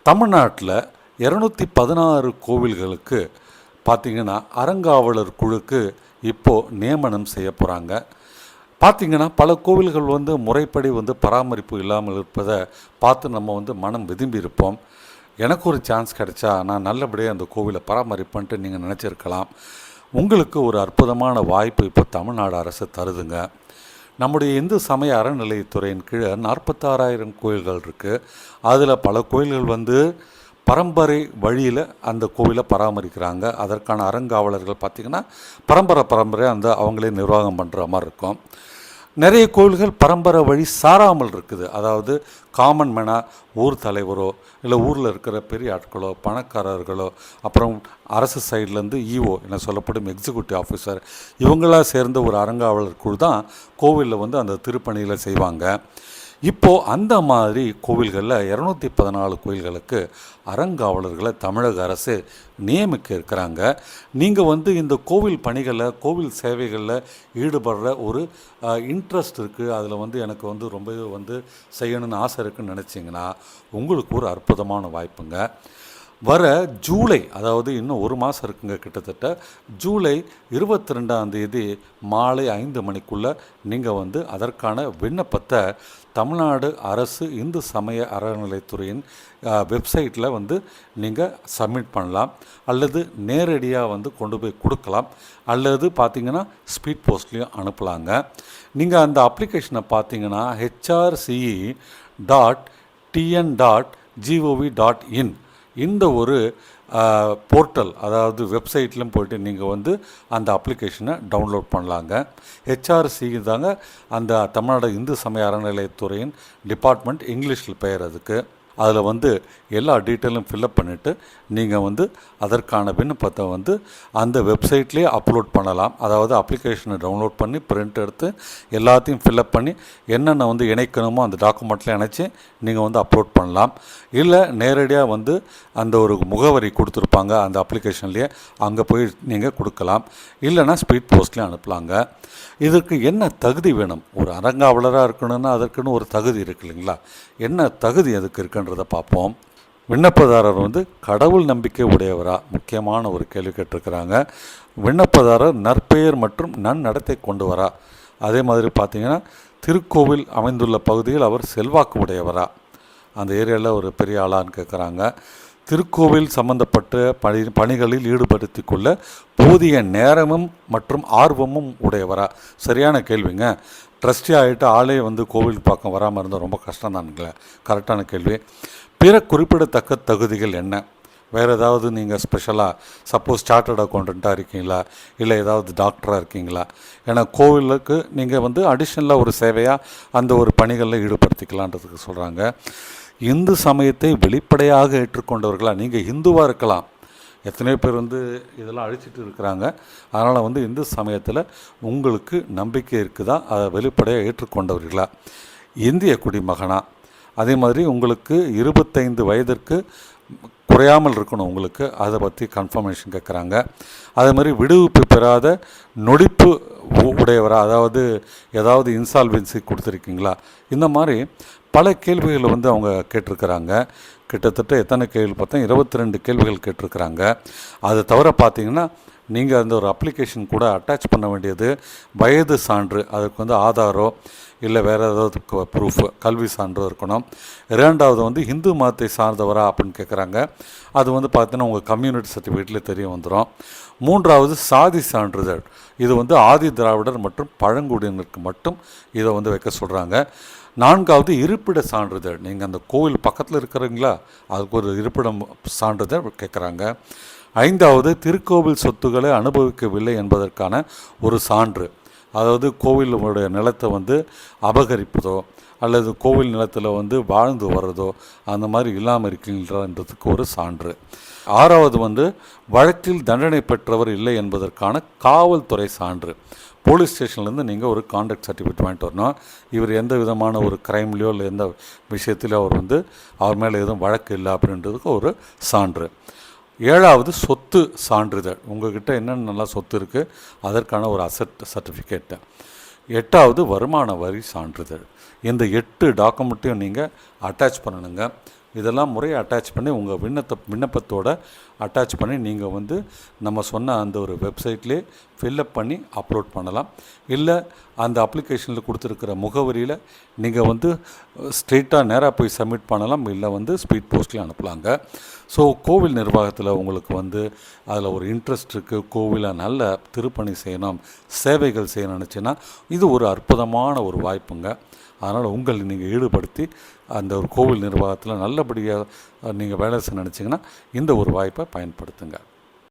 தமிழ்நாட்டில் 216 கோவில்களுக்கு பார்த்திங்கன்னா அறங்காவலர் குழுக்கு இப்போது நியமனம் செய்ய போகிறாங்க. பார்த்திங்கன்னா பல கோவில்கள் முறைப்படி பராமரிப்பு இல்லாமல் இருப்பதை பார்த்து நம்ம மனம் விரும்பி இருப்போம். எனக்கு ஒரு சான்ஸ் கிடைச்சா நான் நல்லபடியாக அந்த கோவிலை பராமரிப்பேன்ட்டு நீங்கள் நினச்சிருக்கலாம். உங்களுக்கு ஒரு அற்புதமான வாய்ப்பு இப்போ தமிழ்நாடு அரசு தருதுங்க. நம்முடைய இந்து சமய அறநிலையத்துறையின் கீழே 46,000 கோயில்கள் இருக்குது. அதில் பல கோயில்கள் பரம்பரை வழியில் அந்த கோவிலை பராமரிக்கிறாங்க. அதற்கான அறங்காவலர்கள் பார்த்திங்கன்னா பரம்பரை அவங்களே நிர்வாகம் பண்ணுற மாதிரி இருக்கும். நிறைய கோவில்கள் பரம்பரை வழி சாராமல் இருக்குது. அதாவது காமன் மேனாக ஊர் தலைவரோ இல்லை ஊரில் இருக்கிற பெரிய ஆட்களோ பணக்காரர்களோ அப்புறம் அரசு சைட்லேருந்து இஓ என சொல்லப்படும் எக்ஸிக்யூட்டிவ் ஆஃபீஸர் இவங்களாக சேர்ந்த ஒரு அறங்காவலர் குழு தான் கோவிலில் அந்த திருப்பணிகளை செய்வாங்க. இப்போது அந்த மாதிரி கோவில்களில் 214 கோயில்களுக்கு அறங்காவலர்களை தமிழக அரசு நியமிக்க இருக்கிறாங்க. நீங்கள் இந்த கோவில் பணிகளில் கோவில் சேவைகளில் ஈடுபடுற ஒரு இன்ட்ரெஸ்ட் இருக்குது, அதில் எனக்கு ரொம்பவே செய்யணும்னு ஆசை இருக்குதுன்னு நினச்சிங்கன்னா உங்களுக்கு ஒரு அற்புதமான வாய்ப்புங்க. வர ஜூலை, அதாவது இன்னும் ஒரு மாதம் இருக்குங்க, கிட்டத்தட்ட ஜூலை 22 மாலை 5 மணிக்குள்ளே நீங்கள் அதற்கான விண்ணப்பத்தை தமிழ்நாடு அரசு இந்து சமய அறநிலைத்துறையின் வெப்சைட்டில் நீங்கள் சப்மிட் பண்ணலாம். அல்லது நேரடியாக கொண்டு போய் கொடுக்கலாம். அல்லது பார்த்திங்கன்னா ஸ்பீட் போஸ்ட்லேயும் அனுப்பலாங்க. நீங்கள் அந்த அப்ளிகேஷனை பார்த்திங்கன்னா hrce.tn.gov.in இந்த ஒரு போர்ட்டல், அதாவது வெப்சைட்லையும் போய்ட்டு நீங்கள் அந்த அப்ளிகேஷனை டவுன்லோட் பண்ணலாங்க. ஹெச்ஆர்சி தாங்க அந்த தமிழ்நாடு இந்து சமய அறநிலையத்துறையின் டிபார்ட்மெண்ட், இங்கிலீஷில் பெயர் அதுக்கு. அதில் எல்லா டீட்டெயிலும் ஃபில்அப் பண்ணிவிட்டு நீங்கள் அதற்கான விண்ணப்பத்தை அந்த வெப்சைட்லேயே அப்லோட் பண்ணலாம். அதாவது அப்ளிகேஷனை டவுன்லோட் பண்ணி பிரிண்ட் எடுத்து எல்லாத்தையும் ஃபில்அப் பண்ணி என்னென்ன இணைக்கணுமோ அந்த டாக்குமெண்ட்லேயே இணைச்சி நீங்கள் அப்லோட் பண்ணலாம். இல்லை நேரடியாக அந்த ஒரு முகவரி கொடுத்துருப்பாங்க அந்த அப்ளிகேஷன்லேயே, அங்கே போய் நீங்கள் கொடுக்கலாம். இல்லைனா ஸ்பீட் போஸ்ட்லேயும் அனுப்பலாங்க. இதற்கு என்ன தகுதி வேணும்? ஒரு அறங்காவலராக இருக்கணும்னா அதற்குன்னு ஒரு தகுதி இருக்குது இல்லைங்களா? என்ன தகுதி அதுக்கு இருக்குன்றதை பார்ப்போம். விண்ணப்பதாரர் கடவுள் நம்பிக்கை உடையவரா? முக்கியமான ஒரு கேள்வி கேட்டிருக்கிறாங்க. விண்ணப்பதாரர் நற்பெயர் மற்றும் நன்னடத்தை கொண்டு வரா? அதே மாதிரி பார்த்திங்கன்னா திருக்கோவில் அமைந்துள்ள பகுதியில் அவர் செல்வாக்கு உடையவரா? அந்த ஏரியாவில் ஒரு பெரிய ஆளான்னு கேட்குறாங்க. திருக்கோவில் சம்பந்தப்பட்ட பணிகளில் ஈடுபடுத்தி கொள்ள போதிய நேரமும் மற்றும் ஆர்வமும் உடையவரா? சரியான கேள்விங்க. ட்ரஸ்டி ஆகிட்டு ஆளே கோவில் பக்கம் வராமல் இருந்தால் ரொம்ப கஷ்டம் தானுங்களே. கரெக்டான கேள்வி. பிற குறிப்பிடத்தக்க தகுதிகள் என்ன? வேறு ஏதாவது நீங்கள் ஸ்பெஷலாக சப்போஸ் சார்ட்டர்ட் அக்கௌண்டண்ட்டாக இருக்கீங்களா, இல்லை ஏதாவது டாக்டராக இருக்கீங்களா? ஏன்னா கோவிலுக்கு நீங்கள் அடிஷ்னலாக ஒரு சேவையாக அந்த ஒரு பணிகளில் ஈடுபடுத்திக்கலான்றதுக்கு சொல்கிறாங்க. இந்து சமயத்தை வெளிப்படையாக ஏற்றுக்கொண்டவர்களா? நீங்கள் இந்துவாக இருக்கலாம், எத்தனையோ பேர் இதெல்லாம் அழிச்சிட்டு இருக்கிறாங்க. அதனால் இந்து சமயத்தில் உங்களுக்கு நம்பிக்கை இருக்குதா? அதை வெளிப்படையாக ஏற்றுக்கொண்டவர்களா? இந்திய குடிமகனா? அதே மாதிரி உங்களுக்கு 25 வயதிற்கு குறையாமல் இருக்கணும் உங்களுக்கு, அதை பற்றி கன்ஃபர்மேஷன் கேட்குறாங்க. அதே மாதிரி விடுவிப்பு பெறாத நொடிப்பு உடையவரா? அதாவது ஏதாவது இன்சால்வென்சி கொடுத்துருக்கீங்களா? இந்த மாதிரி பல கேள்விகளை அவங்க கேட்டிருக்கிறாங்க. கிட்டத்தட்ட எத்தனை கேள்வி பார்த்தா 22 கேள்விகள் கேட்டிருக்கிறாங்க. அது தவிர பார்த்திங்கன்னா நீங்கள் அந்த ஒரு அப்ளிகேஷன் கூட அட்டாச் பண்ண வேண்டியது வயது சான்று, அதுக்கு ஆதாரோ இல்லை வேறு ஏதாவது ப்ரூஃப், கல்வி சான்று இருக்கணும். இரண்டாவது ஹிந்து மதத்தை சார்ந்தவரா அப்படின்னு கேட்குறாங்க. அது பார்த்தீங்கன்னா உங்கள் கம்யூனிட்டி சர்டிஃபிகேட்லேயே தெரிய வந்துடும். மூன்றாவது சாதி சான்றிதழ். இது ஆதி திராவிடர் மற்றும் பழங்குடியினருக்கு மட்டும் இதை வைக்க சொல்கிறாங்க. நான்காவது இருப்பிட சான்றிதழ். நீங்கள் அந்த கோவில் பக்கத்தில் இருக்கிறீங்களா, அதுக்கு ஒரு இருப்பிடம் சான்றிதழ் கேட்குறாங்க. ஐந்தாவது திருக்கோவில் சொத்துக்களை அனுபவிக்கவில்லை என்பதற்கான ஒரு சான்று. அதாவது கோவிலுடைய நிலத்தை அபகரிப்பதோ அல்லது கோவில் நிலத்தில் வாழ்ந்து வர்றதோ அந்த மாதிரி இல்லாமல் இருக்கின்றதுக்கு ஒரு சான்று. ஆறாவது வழக்கில் தண்டனை பெற்றவர் இல்லை என்பதற்கான காவல்துறை சான்று. போலீஸ் ஸ்டேஷன்லேருந்து நீங்கள் ஒரு கான்டாக்ட் சர்டிஃபிகேட் வாங்கிட்டு வரணும். இவர் எந்த விதமான ஒரு க்ரைம்லையோ இல்லை எந்த விஷயத்திலையோ அவர் மேலே எதுவும் வழக்கு இல்லை அப்படின்றதுக்கு ஒரு சான்று. ஏழாவது சொத்து சான்றிதழ். உங்கள்கிட்ட என்னென்ன நல்லா சொத்து இருக்குது அதற்கான ஒரு அசெட் சர்டிஃபிகேட்டு. எட்டாவது வருமான வரி சான்றிதழ். இந்த 8 டாக்குமெண்ட்டையும் நீங்கள் அட்டாச் பண்ணணுங்க. இதெல்லாம் முறையை அட்டாச் பண்ணி உங்கள் விண்ணப்பத்தோட அட்டாச் பண்ணி நீங்கள் வந்து நம்ம சொன்ன அந்த ஒரு வெப்சைட்லேயே ஃபில்லப் பண்ணி அப்லோட் பண்ணலாம். இல்லை அந்த அப்ளிகேஷனில் கொடுத்துருக்கிற முகவரியில் நீங்கள் வந்து ஸ்ட்ரெயிட்டாக நேராக போய் சப்மிட் பண்ணலாம். இல்லை வந்து ஸ்பீட் போஸ்ட்லேயும் அனுப்பலாங்க. ஸோ கோவில் நிர்வாகத்தில் உங்களுக்கு வந்து அதில் ஒரு இன்ட்ரெஸ்ட் இருக்குது, கோவிலை நல்ல திருப்பணி செய்யணும், சேவைகள் செய்யணும்னு நினச்சின்னா இது ஒரு அற்புதமான ஒரு வாய்ப்புங்க. அதனால் உங்களை நீங்கள் ஈடுபடுத்தி அந்த ஒரு கோவில் நிர்வாகத்தில் நல்லபடியாக நீங்கள் வேலை செய்ய நினச்சிங்கன்னா இந்த ஒரு வாய்ப்பை பயன்படுத்துங்க.